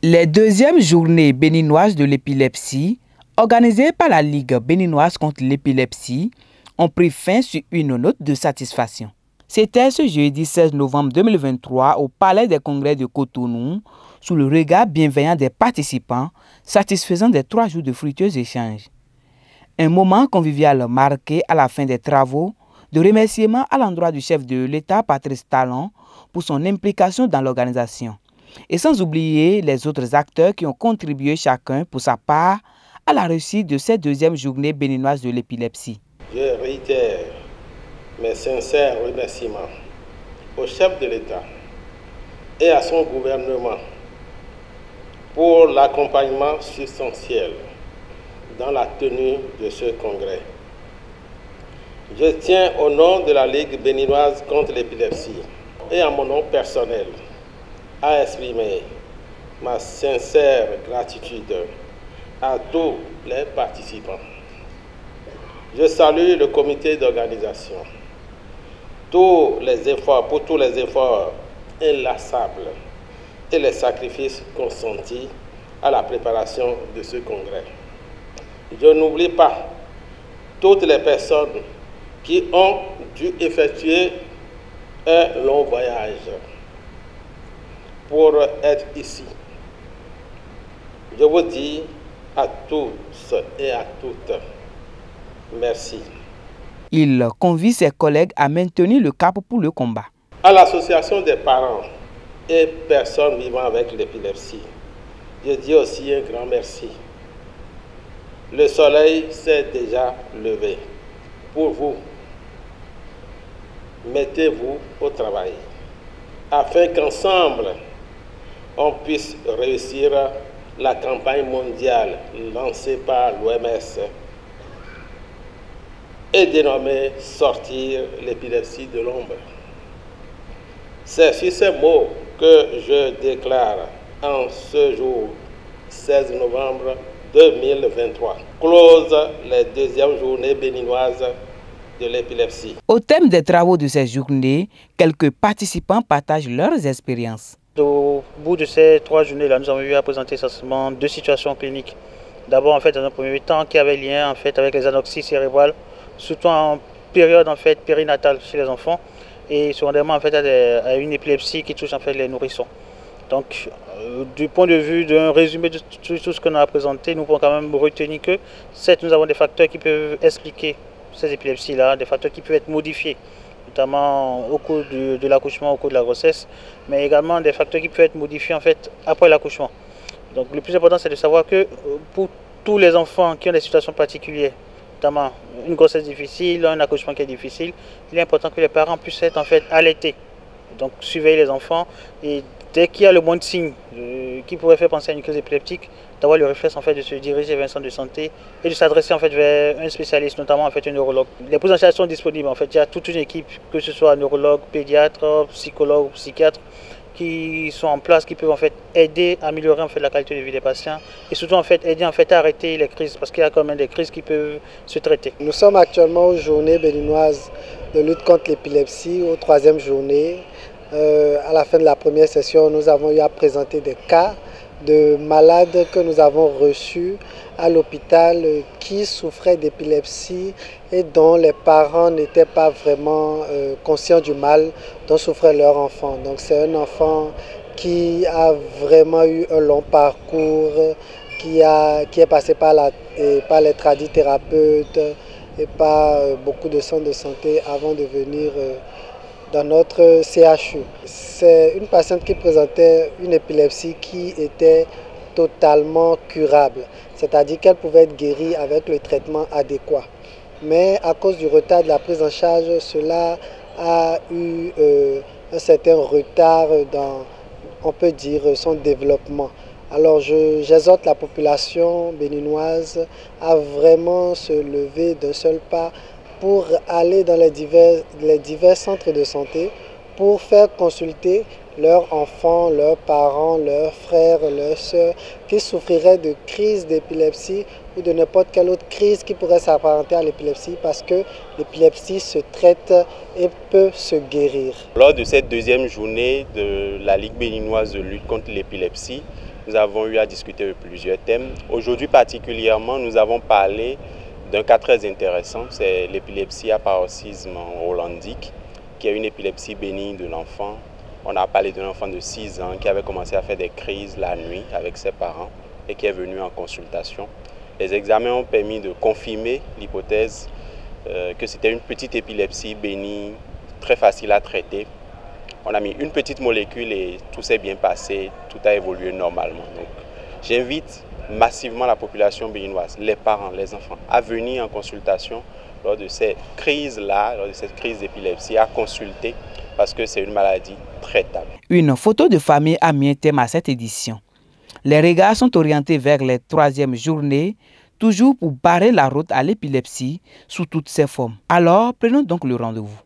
Les deuxièmes journées béninoises de l'épilepsie, organisées par la Ligue béninoise contre l'épilepsie, ont pris fin sur une note de satisfaction. C'était ce jeudi 16 novembre 2023 au Palais des Congrès de Cotonou, sous le regard bienveillant des participants, satisfaisant des 3 jours de fructueux échanges. Un moment convivial marqué à la fin des travaux, de remerciements à l'endroit du chef de l'État, Patrice Talon, pour son implication dans l'organisation. Et sans oublier les autres acteurs qui ont contribué chacun pour sa part à la réussite de cette deuxième journée béninoise de l'épilepsie. Je réitère mes sincères remerciements au chef de l'État et à son gouvernement pour l'accompagnement substantiel dans la tenue de ce congrès. Je tiens au nom de la Ligue béninoise contre l'épilepsie et à mon nom personnel à exprimer ma sincère gratitude à tous les participants. Je salue le comité d'organisation, pour tous les efforts inlassables et les sacrifices consentis à la préparation de ce congrès. Je n'oublie pas toutes les personnes qui ont dû effectuer un long voyage pour être ici. Je vous dis à tous et à toutes, merci. Il convie ses collègues à maintenir le cap pour le combat. À l'association des parents et personnes vivant avec l'épilepsie, je dis aussi un grand merci. Le soleil s'est déjà levé. Pour vous, mettez-vous au travail afin qu'ensemble, on puisse réussir la campagne mondiale lancée par l'OMS et dénommée Sortir l'épilepsie de l'ombre. C'est sur ces mots que je déclare en ce jour 16 novembre 2023 close les deuxièmes journées béninoises de l'épilepsie. Au thème des travaux de ces journées, quelques participants partagent leurs expériences. Au bout de ces 3 journées-là, nous avons eu à présenter essentiellement 2 situations cliniques. D'abord, en fait, dans un premier temps, qui avait lien en fait avec les anoxies cérébrales, surtout en période en fait périnatale chez les enfants, et secondairement en fait à une épilepsie qui touche en fait les nourrissons. Donc, du point de vue d'un résumé de tout ce qu'on a présenté, nous pouvons quand même retenir que certes, nous avons des facteurs qui peuvent expliquer ces épilepsies-là, des facteurs qui peuvent être modifiés, notamment au cours de l'accouchement, au cours de la grossesse, mais également des facteurs qui peuvent être modifiés en fait après l'accouchement. Donc, le plus important, c'est de savoir que pour tous les enfants qui ont des situations particulières, notamment une grossesse difficile, un accouchement qui est difficile, il est important que les parents puissent être en fait alertés. Donc surveiller les enfants et dès qu'il y a le moindre signe qui pourrait faire penser à une crise épileptique, d'avoir le réflexe en fait de se diriger vers un centre de santé et de s'adresser en fait vers un spécialiste, notamment en fait un neurologue. Les prises en charge sont disponibles en fait, il y a toute une équipe, que ce soit neurologue, pédiatre, psychologue, psychiatre, qui sont en place, qui peuvent en fait aider à améliorer en fait la qualité de vie des patients et surtout en fait aider en fait à arrêter les crises parce qu'il y a quand même des crises qui peuvent se traiter. Nous sommes actuellement aux journées béninoises de lutte contre l'épilepsie, aux 3e journée. À la fin de la première session, nous avons eu à présenter des cas de malades que nous avons reçus à l'hôpital qui souffraient d'épilepsie et dont les parents n'étaient pas vraiment conscients du mal dont souffrait leur enfant. Donc c'est un enfant qui a vraiment eu un long parcours, qui est passé par les tradithérapeutes et par beaucoup de centres de santé avant de venir dans notre CHU. C'est une patiente qui présentait une épilepsie qui était totalement curable, c'est-à-dire qu'elle pouvait être guérie avec le traitement adéquat. Mais à cause du retard de la prise en charge, cela a eu un certain retard dans, on peut dire, son développement. Alors j'exhorte la population béninoise à vraiment se lever d'un seul pas pour aller dans les divers centres de santé pour faire consulter leurs enfants, leurs parents, leurs frères, leurs sœurs qui souffriraient de crise d'épilepsie ou de n'importe quelle autre crise qui pourrait s'apparenter à l'épilepsie, parce que l'épilepsie se traite et peut se guérir. Lors de cette deuxième journée de la Ligue béninoise de lutte contre l'épilepsie, nous avons eu à discuter de plusieurs thèmes. Aujourd'hui particulièrement, nous avons parlé d'un cas très intéressant, c'est l'épilepsie à paroxysme hollandique, qui est une épilepsie bénigne de l'enfant. On a parlé d'un enfant de 6 ans qui avait commencé à faire des crises la nuit avec ses parents et qui est venu en consultation. Les examens ont permis de confirmer l'hypothèse que c'était une petite épilepsie bénigne, très facile à traiter. On a mis une petite molécule et tout s'est bien passé, tout a évolué normalement. Donc, j'invite massivement la population béninoise, les parents, les enfants, à venir en consultation lors de ces crises-là, lors de cette crise d'épilepsie, à consulter parce que c'est une maladie traitable. Une photo de famille a mis un thème à cette édition. Les regards sont orientés vers les 3e journées, toujours pour barrer la route à l'épilepsie sous toutes ses formes. Alors, prenons donc le rendez-vous.